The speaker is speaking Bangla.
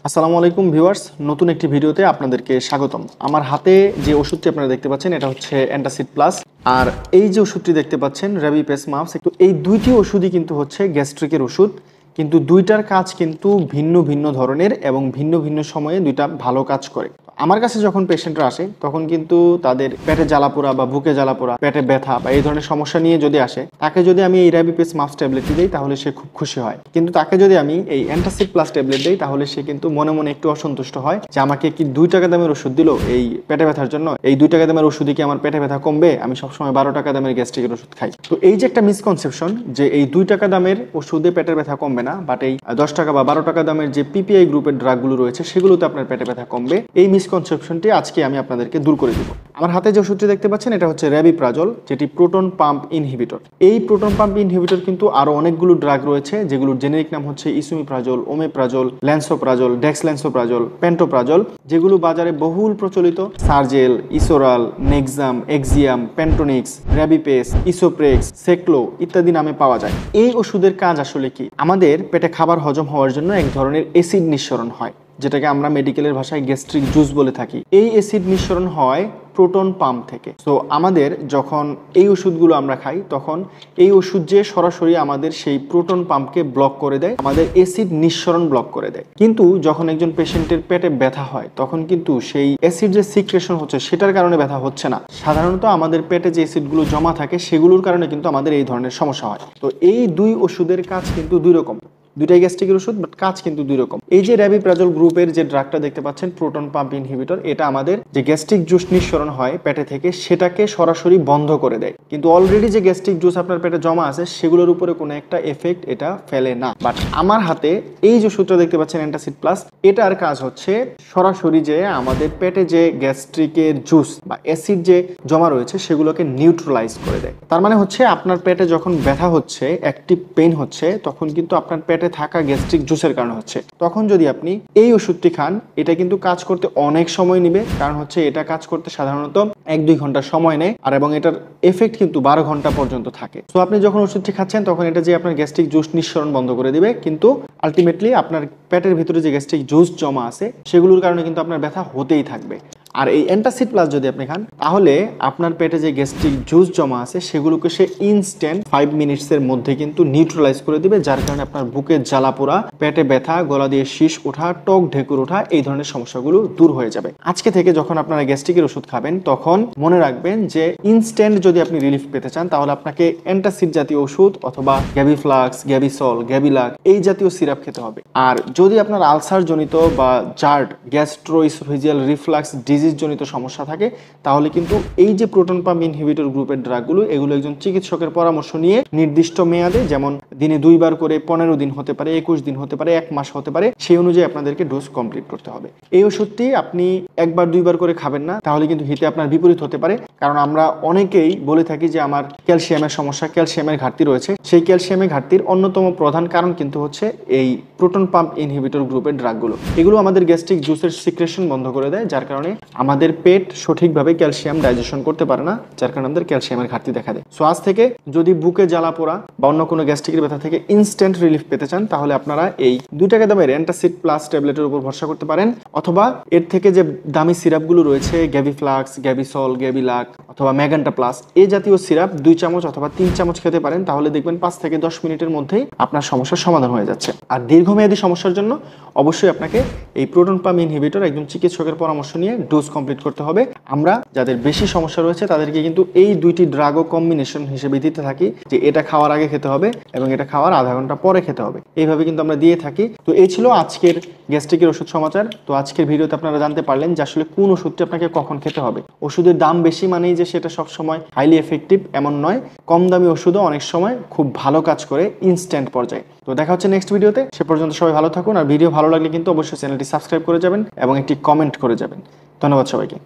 আসসালামু আলাইকুম ভিউয়ার্স, নতুন একটি ভিডিওতে আপনাদেরকে স্বাগতম। আমার হাতে যে ওষুধটি আপনারা দেখতে পাচ্ছেন এটা হচ্ছে অ্যান্টাসিড প্লাস, আর এই যে ওষুধটি দেখতে পাচ্ছেন রেবিপেস মাপস। একটু এই দুইটি ওষুধই কিন্তু হচ্ছে গ্যাস্ট্রিকের ওষুধ, কিন্তু দুইটার কাজ কিন্তু ভিন্ন ভিন্ন ধরনের এবং ভিন্ন ভিন্ন সময়ে দুইটা ভালো কাজ করে। আমার কাছে যখন পেশেন্টরা আসে তখন কিন্তু তাদের পেটে জ্বালাপোড়া বা বুকে জ্বালাপোড়া, পেটে ব্যথা বা এই ধরনের সমস্যা নিয়ে যদি আসে, তাকে যদি আমি এই রেবিপেস মাপস ট্যাবলেটটি দিই তাহলে সে খুব খুশি হয়। কিন্তু তাকে যদি আমি এই অ্যান্টাসিড প্লাস ট্যাবলেট দিই তাহলে সে কিন্তু মনে মনে একটু অসন্তুষ্ট হয় যে আমাকে কি 2 টাকা দামের ওষুধ দিল এই পেটে ব্যথার জন্য, এই 2 টাকা দামের ওষুধে কি আমার পেটে ব্যথা কমবে? আমি সবসময় 12 টাকা দামের গ্যাস্ট্রিকের ওষুধ খাই। তো এই যে একটা মিসকনসেপশন যে এই 2 টাকা দামের ওষুধে পেটের ব্যথা কমবে না, বাট এই 10 টাকা বা 12 টাকা দামের যে পিপিআই গ্রুপের ড্রাগগুলো রয়েছে সেগুলোতে আপনার পেটে ব্যথা কমবে, এই মিসকনসেপশনটি আজকে আমি আপনাদেরকে দূর করে দিব। আমার হাতে যে ওষুধটি দেখতে পাচ্ছেন এটা হচ্ছে রেবিপ্রাজল, যেটি প্রোটন পাম্প ইনহিবিটর। এই প্রোটন পাম্প ইনহিবিটর কিন্তু আরো অনেকগুলো ড্রাগ রয়েছে যেগুলোর জেনেরিক নাম হচ্ছে ইসুমিপ্রাজল, ওমেপ্রাজল, ল্যান্সোপ্রাজল, ডেক্সল্যান্সোপ্রাজল, পেন্টোপ্রাজল, যেগুলো বাজারে বহুল প্রচলিত। সার্জেল, ইসোরাল, নেক্সাম, এক্সিয়াম, পেন্টোনিক্স, রেবিপেস, ইসোপ্রেক্স, সেক্লো ইত্যাদি নামে পাওয়া যায়। এই ওষুধের কাজ আসলে কি? আমাদের পেটে খাবার হজম হওয়ার জন্য এক ধরনের অ্যাসিড নিঃসরণ হয়, যেটাকে আমরা মেডিকেলের ভাষায় গ্যাস্ট্রিক জুস বলে থাকি। এই অ্যাসিড নিঃসরণ হয় প্রোটন পাম্প থেকে। তো আমাদের যখন এই ওষুধগুলো আমরা খাই তখন এই ওষুধ যে সরাসরি আমাদের সেই প্রোটন পাম্পকে ব্লক করে দেয়, আমাদের অ্যাসিড নিঃসরণ ব্লক করে দেয়। কিন্তু যখন একজন পেশেন্টের পেটে ব্যথা হয় তখন কিন্তু সেই অ্যাসিড যে সিক্রেশন হচ্ছে সেটার কারণে ব্যথা হচ্ছে না। সাধারণত আমাদের পেটে যে অ্যাসিডগুলো জমা থাকে সেগুলোর কারণে কিন্তু আমাদের এই ধরনের সমস্যা হয়। তো এই দুই ওষুধের কাজ কিন্তু দুই রকম, দুইটাই গ্যাস্ট্রিকের ওষুধ, বাট কাজ কিন্তু দুই রকম। এই যে রেবিপ্রাজল গ্রুপের যে ড্রাগটা দেখতে পাচ্ছেন প্রোটন পাম্প ইনহিবিটর, এটা আমাদের যে গ্যাস্ট্রিক জুস নিঃসরণ হয় পেটে থেকে সেটাকে সরাসরি বন্ধ করে দেয়। কিন্তু অলরেডি যে গ্যাস্ট্রিক জুস আপনার পেটে জমা আছে সেগুলোর উপরে কোনো একটা এফেক্ট এটা ফেলে না। বাট আমার হাতে এই যে ওষুধটা দেখতে পাচ্ছেন অ্যান্টাসিড প্লাস, এটার কাজ হচ্ছে সরাসরি যে আমাদের পেটে যে গ্যাস্ট্রিকের জুস বা অ্যাসিড যে জমা রয়েছে সেগুলোকে নিউট্রালাইজ করে দেয়। তার মানে হচ্ছে আপনার পেটে যখন ব্যথা হচ্ছে, অ্যাক্টিভ পেইন হচ্ছে, তখন কিন্তু আপনার পেটে থাকা গ্যাস্ট্রিক জুসের কারণে হচ্ছে। তখন যদি আপনি এই ওষুধটি খান, এটা কিন্তু কাজ করতে অনেক সময় নেবে, কারণ হচ্ছে এটা কাজ করতে সাধারণত 1-2 ঘন্টা সময় নেয়, আর এবং এটার এফেক্ট কিন্তু 12 ঘন্টা পর্যন্ত থাকে। তো আপনি যখন ওষুধটি খাচ্ছেন তখন এটা যে আপনার গ্যাস্ট্রিক জুস নিঃসরণ বন্ধ করে দিবে, কিন্তু আলটিমেটলি আপনার পেটের ভিতরে যে গ্যাস্ট্রিক জুস জমা আছে সেগুলোর কারণে কিন্তু আপনার ব্যথা হতেই থাকবে। আর এই অ্যান্টাসিড প্লাস যদি আপনি খান তাহলে আপনার পেটে যে গ্যাস্ট্রিক জুস জমা আছে সেগুলোকে সে ইনস্ট্যান্ট 5 মিনিটসের মধ্যে কিন্তু নিউট্রালাইজ করে দিবে, যার কারণে আপনার বুকে জ্বালাপোড়া, পেটে ব্যথা, গলা দিয়ে শীষ ওঠা, টক ঢেকুর ওঠা এই ধরনের সমস্যাগুলো দূর হয়ে যাবে। আজকে থেকে যখন আপনারা গ্যাস্ট্রিকের ওষুধ খাবেন তখন মনে রাখবেন যে ইনস্ট্যান্ট যদি আপনি রিলিফ পেতে চান তাহলে আপনাকে অ্যান্টাসিড জাতীয় ওষুধ অথবা গ্যাবিফ্লাক্স, গ্যাবিসল, গ্যাবিলাক এই জাতীয় সিরাপ খেতে হবে। আর যদি আপনার আলসার জনিত বা জার্ড, গ্যাস্ট্রোইসোফেজিয়াল রিফ্লাক্স জনিত সমস্যা থাকে তাহলে কিন্তু এই যে প্রোটন পাম্প ইনহিবিটর গ্রুপের ড্রাগগুলো, এগুলো একজন চিকিৎসকের পরামর্শ নিয়ে নির্দিষ্ট মেয়াদে, যেমন দিনে 2 বার করে 15 দিন হতে পারে, 21 দিন হতে পারে, 1 মাস হতে পারে, সেই অনুযায়ী আপনাদেরকে ডোজ কমপ্লিট করতে হবে। এই ওষুধটি আপনি 1 বার 2 বার করে খাবেন না, তাহলে কিন্তু হিতে আপনার বিপরীত হতে পারে। কারণ আমরা অনেকেই বলে থাকি যে আমার ক্যালসিয়ামের সমস্যা, ক্যালসিয়ামের ঘাটতি রয়েছে। সেই ক্যালসিয়ামের ঘাটতির অন্যতম প্রধান কারণ কিন্তু হচ্ছে এই প্রোটন পাম্প ইনহিবিটর গ্রুপের ড্রাগগুলো। এগুলো আমাদের গ্যাস্ট্রিক জুসের সিক্রেশন বন্ধ করে দেয়, যার কারণে আমাদের পেট সঠিকভাবে ক্যালসিয়াম ডাইজেশন করতে পারে না, যার কারণে আমাদের ক্যালসিয়ামের ঘাটতি দেখা দেয়। সো আজ থেকে যদি বুকে জ্বালা পোড়া বা অন্য কোনো গ্যাস্ট্রিকের ব্যথা থেকে ইনস্ট্যান্ট রিলিফ পেতে চান তাহলে আপনারা এই 2 টাকা দামের অ্যান্টাসিড প্লাস ট্যাবলেটের উপর ভরসা করতে পারেন, অথবা এর থেকে যে দামি সিরাপগুলো রয়েছে গ্যাবিফ্লাক্স, গ্যাবিসল, গ্যাবিলাক অথবা ম্যাগান্টা প্লাস এই জাতীয় সিরাপ 2 চামচ অথবা 3 চামচ খেতে পারেন। তাহলে দেখবেন 5 থেকে 10 মিনিটের মধ্যেই আপনার সমস্যার সমাধান হয়ে যাচ্ছে। আর দীর্ঘমেয়াদী সমস্যার জন্য অবশ্যই আপনাকে এই প্রোটন পাম্প ইনহিবিটর একজন চিকিৎসকের পরামর্শ নিয়ে ডোজ কমপ্লিট করতে হবে। আমরা যাদের বেশি সমস্যা রয়েছে তাদেরকে কিন্তু এই 2টি ড্রাগও কম্বিনেশন হিসেবে দিতে থাকি, যে এটা খাওয়ার আগে খেতে হবে এবং এটা খাওয়ার আধা ঘন্টা পরে খেতে হবে, এইভাবে কিন্তু আমরা দিয়ে থাকি। তো এই ছিল আজকের গ্যাস্ট্রিকের ওষুধ সমাচার। তো আজকের ভিডিওতে আপনারা জানতে পারলেন যে আসলে কোন ওষুধটি আপনাকে কখন খেতে হবে। ওষুধের দাম বেশি মানেই যে সেটা সবসময় হাইলি এফেক্টিভ এমন নয়, কম দামি ওষুধও অনেক সময় খুব ভালো কাজ করে ইনস্ট্যান্ট পর্যায়ে। তো দেখা হচ্ছে নেক্সট ভিডিওতে, সে পর্যন্ত সবাই ভালো থাকুন। আর ভিডিও ভালো লাগলে কিন্তু অবশ্যই চ্যানেলটি সাবস্ক্রাইব করে যাবেন এবং একটি কমেন্ট করে যাবেন। ধন্যবাদ সবাইকে।